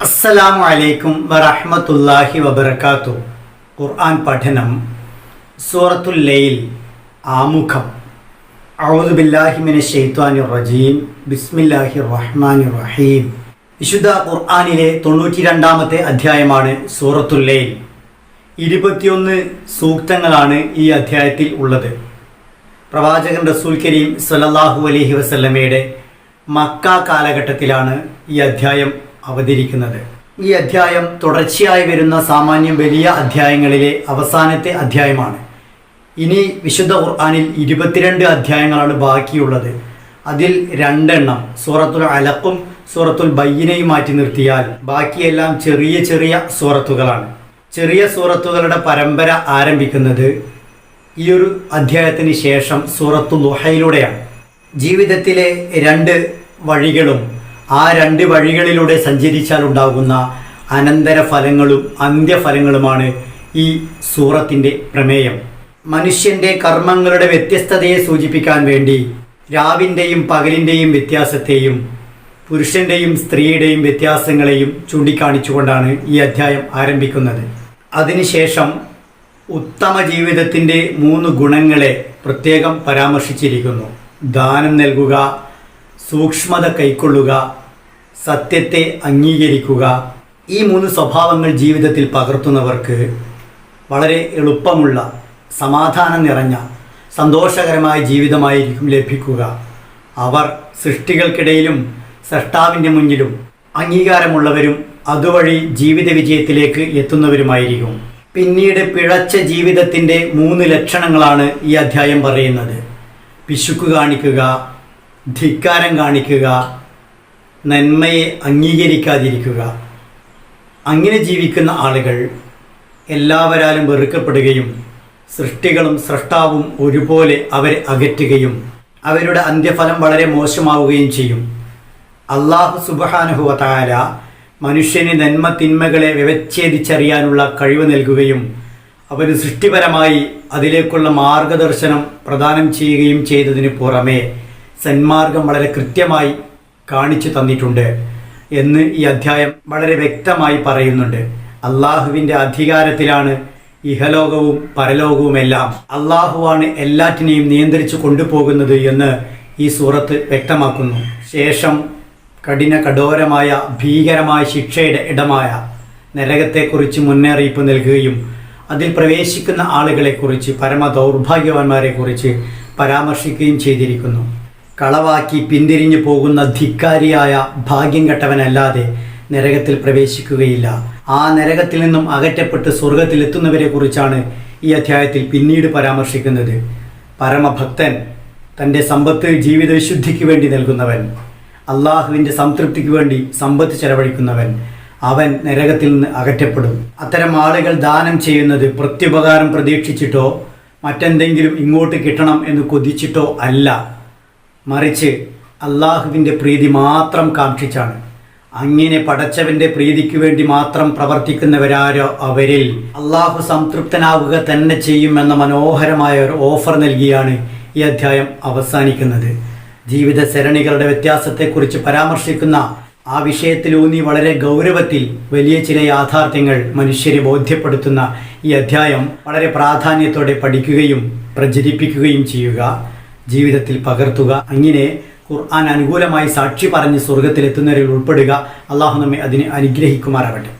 അസ്സലാമു അലൈക്കും വറഹ്മത്തുള്ളാഹി വബറകാതുഹു. ഖുർആൻ പഠനം സൂറത്തുൽ ലൈൽ ആമുഖം. അഊദു ബില്ലാഹി മിനശ് ശൈത്വാനിർ റജീം. ബിസ്മില്ലാഹിർ റഹ്മാനിർ റഹീം. വിശുദ്ധ ഖുർആനിലെ 92-ാമത്തെ അധ്യായമാണ് സൂറത്തുൽ ലൈൽ. 21 സൂക്തങ്ങളാണ് ഈ അധ്യായത്തിൽ ഉള്ളത്. പ്രവാചകൻ റസൂൽ കരീം സ്വല്ലല്ലാഹു അലൈഹി വസല്ലമയുടെ മക്ക കാലഘട്ടത്തിലാണ് ഈ അധ്യായം അവതരിക്കുന്നത്. ഈ അധ്യായം തുടർച്ചയായി വരുന്ന സാമാന്യം വലിയ അധ്യായങ്ങളിലെ അവസാനത്തെ അധ്യായമാണ്. ഇനി വിശുദ്ധ ഖുർആനിൽ 22 അധ്യായങ്ങളാണ് ബാക്കിയുള്ളത്. അതിൽ 2 സൂറത്തുൽ അലഖും സൂറത്തുൽ ബയ്യിനയും മാറ്റി നിർത്തിയാൽ ബാക്കിയെല്ലാം ചെറിയ ചെറിയ സൂറത്തുകളാണ്. ചെറിയ സൂറത്തുകളുടെ പരമ്പര ആരംഭിക്കുന്നത് ഈ ഒരു അധ്യായത്തിന് ശേഷം സൂറത്തുൽ ദുഹയിലൂടെയാണ്. ജീവിതത്തിലെ 2 വഴികളും ആ 2 വഴികളിലൂടെ സഞ്ചരിച്ചാൽ ഉണ്ടാകുന്ന അനന്തരഫലങ്ങളും അന്ത്യഫലങ്ങളുമാണ് ഈ സൂറത്തിൻ്റെ പ്രമേയം. മനുഷ്യൻ്റെ കർമ്മങ്ങളുടെ വ്യത്യസ്തതയെ സൂചിപ്പിക്കാൻ വേണ്ടി രാവിൻ്റെയും പകലിൻ്റെയും വ്യത്യാസത്തെയും പുരുഷൻ്റെയും സ്ത്രീയുടെയും വ്യത്യാസങ്ങളെയും ചൂണ്ടിക്കാണിച്ചുകൊണ്ടാണ് ഈ അധ്യായം ആരംഭിക്കുന്നത്. അതിനുശേഷം ഉത്തമ ജീവിതത്തിൻ്റെ 3 ഗുണങ്ങളെ പ്രത്യേകം പരാമർശിച്ചിരിക്കുന്നു. ദാനം നൽകുക, സൂക്ഷ്മത കൈക്കൊള്ളുക, സത്യത്തെ അംഗീകരിക്കുക. ഈ 3 സ്വഭാവങ്ങൾ ജീവിതത്തിൽ പകർത്തുന്നവർക്ക് വളരെ എളുപ്പമുള്ള, സമാധാനം നിറഞ്ഞ, സന്തോഷകരമായ ജീവിതമായിരിക്കും ലഭിക്കുക. അവർ സൃഷ്ടികൾക്കിടയിലും സൃഷ്ടാവിൻ്റെ മുന്നിലും അംഗീകാരമുള്ളവരും അതുവഴി ജീവിത വിജയത്തിലേക്ക് എത്തുന്നവരുമായിരിക്കും. പിന്നീട് പിഴച്ച ജീവിതത്തിൻ്റെ 3 ലക്ഷണങ്ങളാണ് ഈ അധ്യായം പറയുന്നത്. പിശുക്ക് കാണിക്കുക, ധിക്കാരം കാണിക്കുക, നന്മയെ അംഗീകരിക്കാതിരിക്കുക. അങ്ങനെ ജീവിക്കുന്ന ആളുകൾ എല്ലാവരാലും വെറുക്കപ്പെടുകയും സൃഷ്ടികളും സൃഷ്ടാവും ഒരുപോലെ അവരെ അകറ്റുകയും അവരുടെ അന്ത്യഫലം വളരെ മോശമാവുകയും ചെയ്യും. അല്ലാഹു സുബ്ഹാനഹു വ തആല മനുഷ്യന് നന്മ തിന്മകളെ വ്യവച്ഛേദിച്ചറിയാനുള്ള കഴിവ് നൽകുകയും അവന് സൃഷ്ടിപരമായി അതിലേക്കുള്ള മാർഗദർശനം പ്രദാനം ചെയ്യുകയും ചെയ്തതിന് പുറമെ സന്മാർഗം വളരെ കൃത്യമായി കാണിച്ചു തന്നിട്ടുണ്ട് എന്ന് ഈ അധ്യായം വളരെ വ്യക്തമായി പറയുന്നുണ്ട്. അള്ളാഹുവിൻ്റെ അധികാരത്തിലാണ് ഇഹലോകവും പരലോകവുമെല്ലാം. അള്ളാഹുവാണ് എല്ലാറ്റിനെയും നിയന്ത്രിച്ചു കൊണ്ടുപോകുന്നത് എന്ന് ഈ സൂറത്ത് വ്യക്തമാക്കുന്നു. ശേഷം കഠോരമായ ഭീകരമായ ശിക്ഷയുടെ ഇടമായ നരകത്തെക്കുറിച്ച് മുന്നറിയിപ്പ് നൽകുകയും അതിൽ പ്രവേശിക്കുന്ന ആളുകളെക്കുറിച്ച്, പരമ ദൗർഭാഗ്യവാന്മാരെക്കുറിച്ച് പരാമർശിക്കുകയും ചെയ്തിരിക്കുന്നു. കളവാക്കി പിന്തിരിഞ്ഞു പോകുന്ന ധിക്കാരിയായ ഭാഗ്യം കെട്ടവനല്ലാതെ നരകത്തിൽ പ്രവേശിക്കുകയില്ല. ആ നരകത്തിൽ നിന്നും അകറ്റപ്പെട്ട് സ്വർഗത്തിലെത്തുന്നവരെ കുറിച്ചാണ് ഈ അധ്യായത്തിൽ പിന്നീട് പരാമർശിക്കുന്നത്. പരമഭക്തൻ, തൻ്റെ സമ്പത്ത് ജീവിത വിശുദ്ധിക്ക് വേണ്ടി നൽകുന്നവൻ, അള്ളാഹുവിൻ്റെ സംതൃപ്തിക്ക് വേണ്ടി സമ്പത്ത് ചെലവഴിക്കുന്നവൻ, അവൻ നരകത്തിൽ നിന്ന് അകറ്റപ്പെടും. അത്തരം ആളുകൾ ദാനം ചെയ്യുന്നത് പ്രത്യുപകാരം പ്രതീക്ഷിച്ചിട്ടോ മറ്റെന്തെങ്കിലും ഇങ്ങോട്ട് കിട്ടണം എന്ന് കൊതിച്ചിട്ടോ അല്ല, മറിച്ച് അള്ളാഹുവിൻ്റെ പ്രീതി മാത്രം കാക്ഷിച്ചാണ്. അങ്ങനെ പടച്ചവൻ്റെ പ്രീതിക്ക് വേണ്ടി മാത്രം പ്രവർത്തിക്കുന്നവരാരോ അവരിൽ അള്ളാഹു സംതൃപ്തനാവുക തന്നെ ചെയ്യുമെന്ന മനോഹരമായ ഒരു ഓഫർ നൽകിയാണ് ഈ അധ്യായം അവസാനിക്കുന്നത്. ജീവിത സരണികളുടെ വ്യത്യാസത്തെക്കുറിച്ച് പരാമർശിക്കുന്ന ആ വിഷയത്തിലൂന്നി വളരെ ഗൗരവത്തിൽ വലിയ ചില യാഥാർത്ഥ്യങ്ങൾ മനുഷ്യരെ ബോധ്യപ്പെടുത്തുന്ന ഈ അധ്യായം വളരെ പ്രാധാന്യത്തോടെ പഠിക്കുകയും പ്രചരിപ്പിക്കുകയും ചെയ്യുക, ജീവിതത്തിൽ പകർത്തുക. അങ്ങനെ ഖുർആൻ അനുകൂലമായി സാക്ഷി പറഞ്ഞ് സ്വർഗത്തിലെത്തുന്നവരിൽ ഉൾപ്പെടുക. അള്ളാഹു നമ്മെ അതിനെ അനുഗ്രഹിക്കുമാറാകട്ടെ.